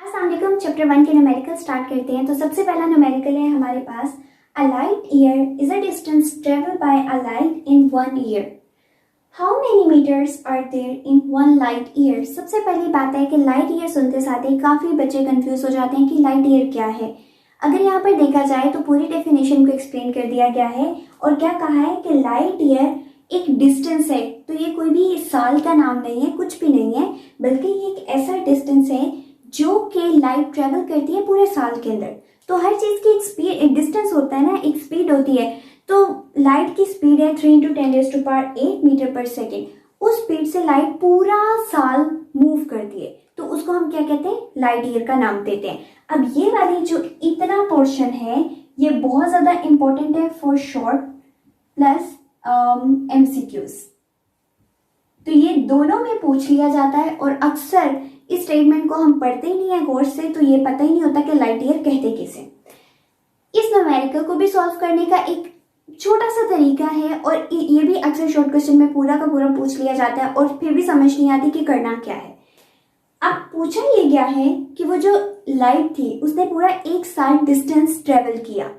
अस्सलाम वालेकुम। चैप्टर 1 के न्यूमेरिकल स्टार्ट करते हैं। तो सबसे पहला न्यूमेरिकल है हमारे पास, a light year is a distance travel by a light in 1 year. How many metres are there in 1 light year. सबसे पहली बात है कि लाइट ईयर सुनते साथ ही काफी बच्चे कंफ्यूज हो जाते हैं कि लाइट ईयर क्या है। अगर यहाँ पर देखा जाए तो पूरी डेफिनेशन को एक्सप्लेन कर दिया गया है और क्या कहा है कि लाइट ईयर एक डिस्टेंस है। तो ये कोई भी साल का नाम नहीं है, कुछ भी नहीं है, बल्कि ये एक ऐसा डिस्टेंस है जो कि लाइट ट्रेवल करती है पूरे साल के अंदर। तो हर चीज की एक स्पीड, एक डिस्टेंस होता है ना, एक स्पीड होती है। तो लाइट की स्पीड है 3 × 10⁸ मीटर पर सेकेंड। उस स्पीड से लाइट पूरा साल मूव करती है, तो उसको हम क्या कहते हैं, लाइट ईयर का नाम देते हैं। अब ये वाली जो इतना पोर्शन है ये बहुत ज्यादा इंपॉर्टेंट है फॉर शॉर्ट प्लस MCQs। तो ये दोनों में पूछ लिया जाता है और अक्सर इस स्टेटमेंट को हम पढ़ते ही नहीं है कोर्स से, तो ये पता ही नहीं होता कि लाइट ईयर कहते किसे। इस न्यूमेरिकल को भी सॉल्व करने का एक छोटा सा तरीका है और ये भी अक्सर शॉर्ट क्वेश्चन में पूरा का पूरा पूछ लिया जाता है और फिर भी समझ नहीं आती कि करना क्या है। अब पूछा ये गया है कि वो जो लाइट थी उसने पूरा एक साल डिस्टेंस ट्रेवल किया,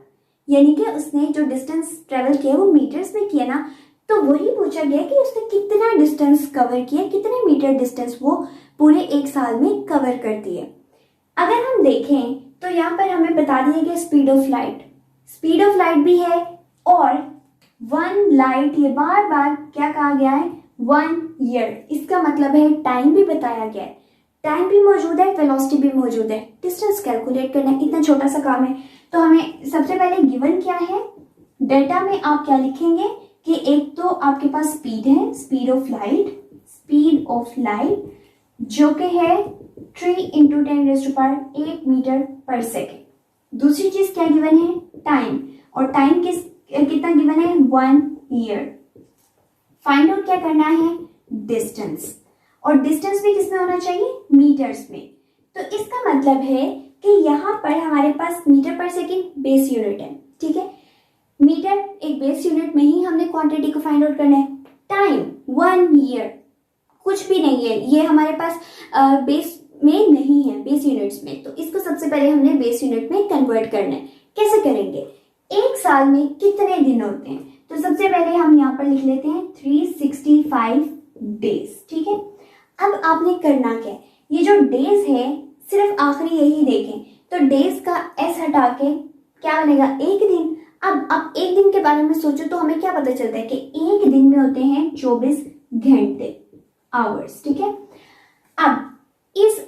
यानी कि उसने जो डिस्टेंस ट्रेवल किया वो मीटर्स में किया ना। तो वही पूछा गया कि उसने कितना डिस्टेंस कवर किया, कितने मीटर डिस्टेंस वो पूरे एक साल में कवर करती है। अगर हम देखें तो यहाँ पर हमें बता दिया गया स्पीड ऑफ लाइट भी है और 1 लाइट, ये बार बार क्या कहा गया है, 1 ईयर। इसका मतलब है टाइम भी बताया गया है, टाइम भी मौजूद है, वेलोसिटी भी मौजूद है। डिस्टेंस कैलकुलेट करना इतना छोटा सा काम है। तो हमें सबसे पहले गिवन क्या है, डेटा में आप क्या लिखेंगे कि एक तो आपके पास स्पीड है, स्पीड ऑफ लाइट जो कि है 3 × 10⁸ मीटर पर सेकेंड। दूसरी चीज क्या गिवन है, टाइम, और टाइम कितना गिवन है, 1 ईयर। फाइंड आउट क्या करना है, डिस्टेंस, और डिस्टेंस भी किसमें होना चाहिए, मीटर्स में। तो इसका मतलब है कि यहाँ पर हमारे पास metre per second base unit है, ठीक है। मीटर एक बेस यूनिट में ही हमने क्वांटिटी को फाइंड आउट करना है। टाइम 1 ईयर कुछ भी नहीं है, ये हमारे पास बेस में नहीं है, बेस यूनिट्स में। तो इसको सबसे पहले हमने बेस यूनिट में कन्वर्ट करना है। कैसे करेंगे, एक साल में कितने दिन होते हैं, तो सबसे पहले हम यहाँ पर लिख लेते हैं 365 डेज, ठीक है। अब आपने करना क्या है, ये जो डेज है सिर्फ आखिरी यही देखें, तो डेज का एस हटा के क्या बनेगा, एक दिन। अब एक दिन के बारे में सोचो तो हमें क्या पता चलता है कि एक दिन में होते हैं 24 घंटे, आवर्स, ठीक है। अब इस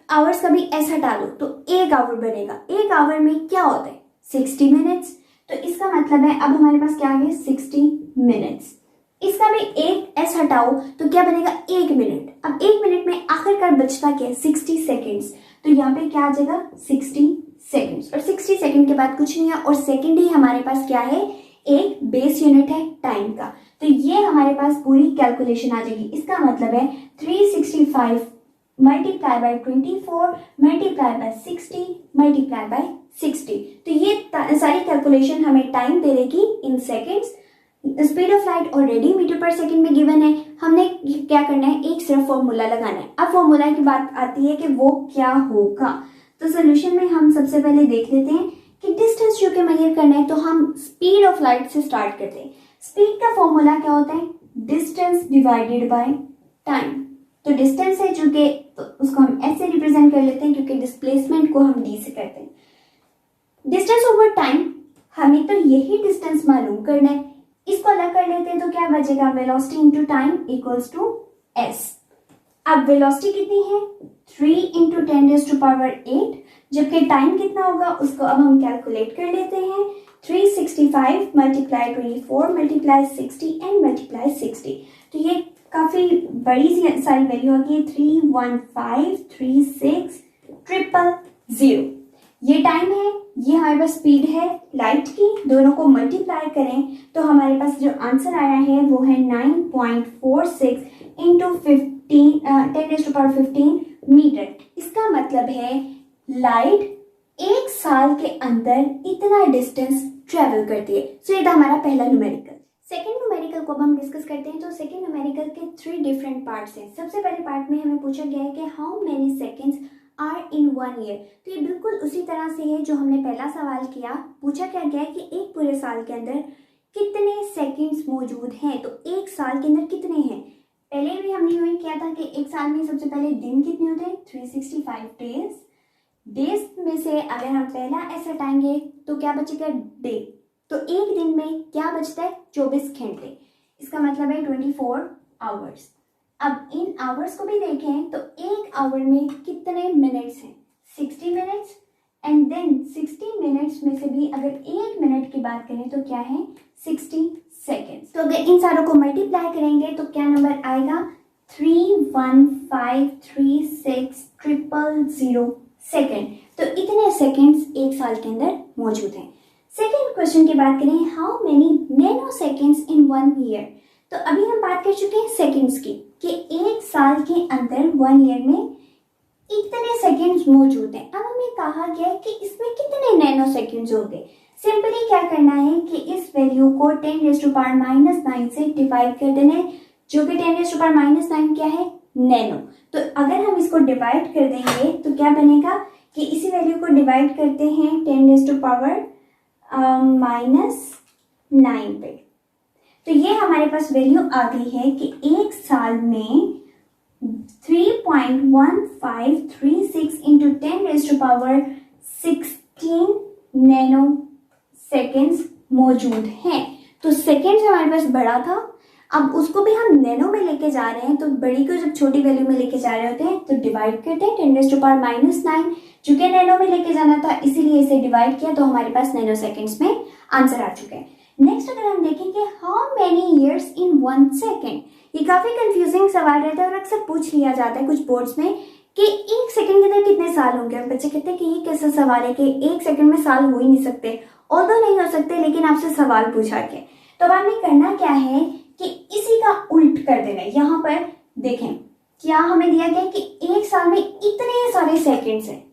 आवर्स का भी एस हटा लो तो 1 आवर बनेगा। 1 आवर में क्या होता है, 60 मिनट्स। तो इसका मतलब है अब हमारे पास क्या आ गया, 60 मिनट्स। इसका भी एक एस हटाओ तो क्या बनेगा, 1 मिनट। अब 1 मिनट में आखिरकार बचता क्या है, 60 सेकेंड्स। तो यहाँ पे क्या आ जाएगा, 60 सेकेंड्स, और 60 सेकेंड के बाद कुछ नहीं है, और सेकेंड ही हमारे पास क्या है, एक बेस यूनिट है टाइम का। तो ये हमारे पास पूरी कैलकुलेशन आ जाएगी। इसका मतलब है 365 multiply by 24 multiply by 60 multiply by 60। तो ये सारी कैलकुलेशन हमें टाइम दे देगी in seconds. Speed of light already metre per second में गिवन है, हमने क्या करना है, एक सिर्फ फॉर्मूला लगाना है। अब फॉर्मूला की बात आती है कि वो क्या होगा। तो सोल्यूशन में हम सबसे पहले देख लेते हैं कि डिस्टेंस जो कि मेजर करना है, तो हम स्पीड ऑफ लाइट से स्टार्ट करते हैं। स्पीड का फॉर्मूला क्या होता है, डिस्टेंस डिवाइडेड बाय टाइम। तो डिस्टेंस है जो कि, तो उसको हम ऐसे रिप्रेजेंट कर लेते हैं क्योंकि डिस्प्लेसमेंट को हम डी से करते हैं। डिस्टेंस ओवर टाइम, हमें तो यही डिस्टेंस मालूम करना है। इसको अलग कर लेते हैं तो क्या बचेगा, velocity into time equals to S. अब वेलोसिटी कितनी है, 3 × 10⁸, जबकि टाइम कितना होगा उसको अब हम कैलकुलेट कर लेते हैं। 365 मल्टीप्लाई 24 मल्टीप्लाई 60 एंड मल्टीप्लाई 60। तो ये काफी बड़ी सी सारी वैल्यू होगी, 3153600। ये टाइम है, ये हमारे पास स्पीड है लाइट की, दोनों को मल्टीप्लाई करें तो हमारे पास जो आंसर आया है वो है 9.46 × 10⁻15 मीटर। इसका मतलब है लाइट एक साल के अंदर इतना डिस्टेंस ट्रेवल करती है। सो ये था हमारा पहला न्यूमेरिकल। सेकेंड न्यूमेरिकल को अब हम डिस्कस करते हैं। तो सेकेंड न्यूमेरिकल के 3 डिफरेंट पार्ट्स हैं। सबसे पहले पार्ट में हमें पूछा गया है कि how many seconds are in 1 year। तो ये बिल्कुल उसी तरह से है जो हमने पहला सवाल किया। पूछा क्या गया है कि एक पूरे साल के अंदर कितने सेकंड्स मौजूद हैं, तो एक साल के अंदर कितने हैं। पहले भी हमने यूँ किया था कि एक साल में सबसे पहले दिन कितने होते हैं, 365 डेज। डेज में से अगर हम पहला एस हटाएंगे तो क्या बचेगा, डे। तो एक दिन में क्या बचता है, 24 घंटे। इसका मतलब है 24 आवर्स। अब इन आवर्स को भी देखें तो एक आवर में कितने मिनट्स हैं, 60 मिनट्स। एंड देन 60 मिनट्स में से भी अगर एक मिनट की बात करें तो क्या है, 60 सेकेंड्स। तो अगर इन सारों को मल्टीप्लाई करेंगे तो क्या नंबर आएगा, 3153600 सेकेंड। तो इतने सेकेंड्स एक साल के अंदर मौजूद हैं। सेकेंड क्वेश्चन की बात करें, how many nano seconds in 1 year. तो अभी हम बात कर चुके हैं सेकेंड्स की कि एक साल के अंदर 1 ईयर में इतने सेकेंड्स मौजूद हैं। अब हमें कहा गया है कि इसमें कितने नैनो सेकेंड्स होंगे। सिंपली क्या करना है कि इस वैल्यू को 10⁻⁹ से डिवाइड कर देना है, जो कि 10⁻⁹ क्या है, नैनो। तो अगर हम इसको डिवाइड कर देंगे तो क्या बनेगा कि इसी वैल्यू को डिवाइड करते हैं 10⁻⁹ पे। तो ये हमारे पास वैल्यू आ गई है कि एक साल में 3.1536 इंटू 10⁻16 नैनो सेकेंड्स मौजूद हैं। तो सेकेंड्स हमारे पास बड़ा था, अब उसको भी हम नैनो में लेके जा रहे हैं। तो बड़ी को जब छोटी वैल्यू में लेके जा रहे होते हैं तो डिवाइड करते हैं 10⁻⁹, चूंकि नैनो में लेके जाना था इसीलिए इसे डिवाइड किया, तो हमारे पास नैनो सेकेंड्स में आंसर आ चुके हैं। नेक्स्ट अगर हम देखेंगे, how many years in 1 second. ये काफी कंफ्यूजिंग सवाल रहता है और अक्सर पूछ लिया जाता है कुछ बोर्ड्स में कि एक सेकंड के अंदर कितने साल होंगे। और बच्चे कहते हैं कि ये कैसा सवाल है कि एक सेकंड में साल हो ही नहीं सकते, ऑल्दो नहीं हो सकते, लेकिन आपसे सवाल पूछा के। तो अब हमें करना क्या है कि इसी का उल्ट कर देना है। यहाँ पर देखें क्या हमें दिया गया है कि एक साल में इतने सारे सेकंड्स हैं।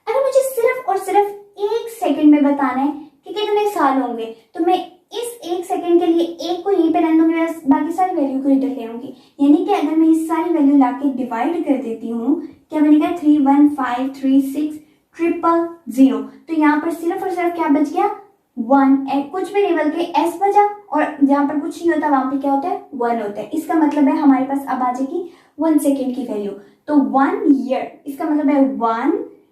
अगर मुझे सिर्फ और सिर्फ एक सेकंड में बताना है कि कितने साल होंगे, तो मैं इस एक सेकंड के लिए एक को यहीं पे रहने दूंगी, बाकी सारी वैल्यू को इधर ले आऊंगी। यानी कि अगर मैं ये सारी वैल्यू लाके डिवाइड कर देती हूँ, क्या बनेगा, 3153600। तो यहाँ पर सिर्फ और सिर्फ क्या बच गया, 1। कुछ भी नहीं बल्कि एस बचा, और जहाँ पर कुछ नहीं होता वहां पे क्या होता है, 1 होता है। इसका मतलब है हमारे पास अब आ जाएगी 1 सेकेंड की वैल्यू। तो 1 ईयर, इसका मतलब है 1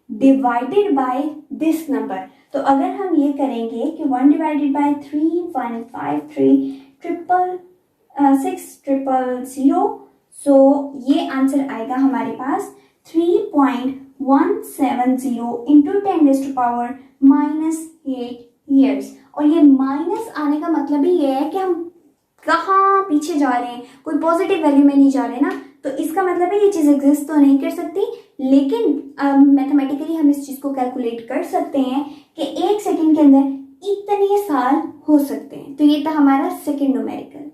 डिवाइडेड बाय दिस नंबर। तो अगर हम ये करेंगे कि 1 डिवाइडेड बाय 3153600, सो ये आंसर आएगा हमारे पास 3.170 इंटू 10⁻⁻8 ईयर्स। और ये माइनस आने का मतलब ही ये है कि हम कहाँ पीछे जा रहे हैं, कोई पॉजिटिव वैल्यू में नहीं जा रहे ना। तो इसका मतलब है ये चीज एग्जिस्ट तो नहीं कर सकती, लेकिन मैथमेटिकली हम इस चीज को कैलकुलेट कर सकते हैं कि एक सेकंड के अंदर इतने साल हो सकते हैं। तो ये था हमारा सेकंड न्यूमेरिकल।